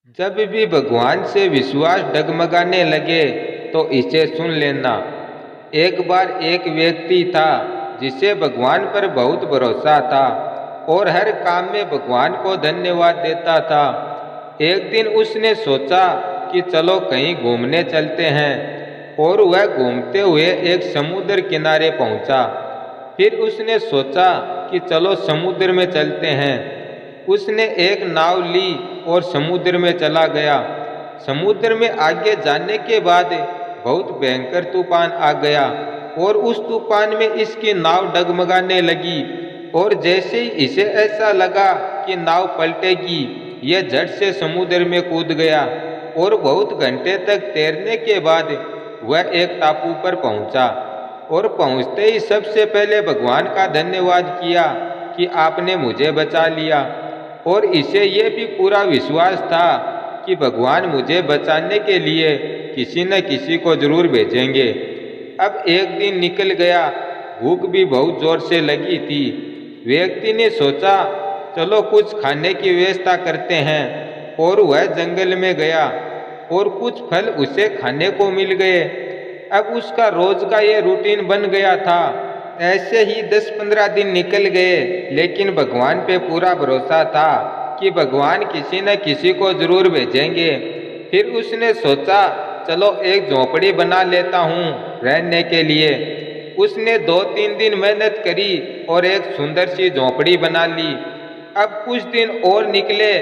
जब भी भगवान से विश्वास डगमगाने लगे तो इसे सुन लेना। एक बार एक व्यक्ति था जिसे भगवान पर बहुत भरोसा था और हर काम में भगवान को धन्यवाद देता था। एक दिन उसने सोचा कि चलो कहीं घूमने चलते हैं और वह घूमते हुए एक समुद्र किनारे पहुंचा। फिर उसने सोचा कि चलो समुद्र में चलते हैं। उसने एक नाव ली और समुद्र में चला गया। समुद्र में आगे जाने के बाद बहुत भयंकर तूफान आ गया और उस तूफान में इसकी नाव डगमगाने लगी। और जैसे ही इसे ऐसा लगा कि नाव पलटेगी, यह झट से समुद्र में कूद गया और बहुत घंटे तक तैरने के बाद वह एक टापू पर पहुंचा। और पहुंचते ही सबसे पहले भगवान का धन्यवाद किया कि आपने मुझे बचा लिया। और इसे यह भी पूरा विश्वास था कि भगवान मुझे बचाने के लिए किसी न किसी को जरूर भेजेंगे। अब एक दिन निकल गया, भूख भी बहुत जोर से लगी थी। व्यक्ति ने सोचा चलो कुछ खाने की व्यवस्था करते हैं और वह जंगल में गया और कुछ फल उसे खाने को मिल गए। अब उसका रोज का ये रूटीन बन गया था। ऐसे ही 10-15 दिन निकल गए, लेकिन भगवान पे पूरा भरोसा था कि भगवान किसी न किसी को जरूर भेजेंगे। फिर उसने सोचा चलो एक झोपड़ी बना लेता हूँ रहने के लिए। उसने 2-3 दिन मेहनत करी और एक सुंदर सी झोपड़ी बना ली। अब कुछ दिन और निकले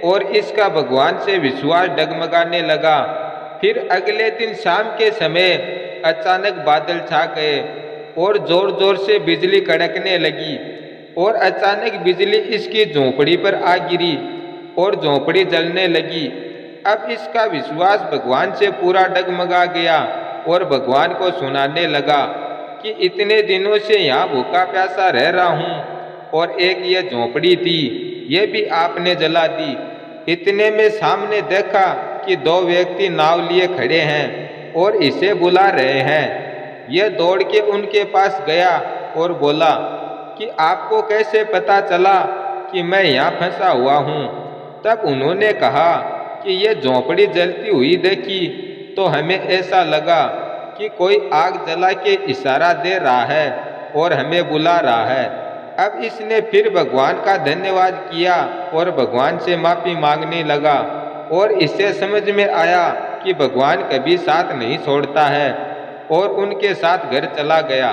और इसका भगवान से विश्वास डगमगाने लगा। फिर अगले दिन शाम के समय अचानक बादल छा गए और जोर जोर से बिजली कड़कने लगी और अचानक बिजली इसकी झोपड़ी पर आ गिरी और झोपड़ी जलने लगी। अब इसका विश्वास भगवान से पूरा डगमगा गया और भगवान को सुनाने लगा कि इतने दिनों से यहाँ भूखा प्यासा रह रहा हूँ और एक ये झोपड़ी थी, ये भी आपने जला दी। इतने में सामने देखा कि 2 व्यक्ति नाव लिए खड़े हैं और इसे बुला रहे हैं। यह दौड़ के उनके पास गया और बोला कि आपको कैसे पता चला कि मैं यहाँ फंसा हुआ हूँ। तब उन्होंने कहा कि यह झोपड़ी जलती हुई देखी तो हमें ऐसा लगा कि कोई आग जला के इशारा दे रहा है और हमें बुला रहा है। अब इसने फिर भगवान का धन्यवाद किया और भगवान से माफ़ी मांगने लगा और इसे समझ में आया कि भगवान कभी साथ नहीं छोड़ता है और उनके साथ घर चला गया।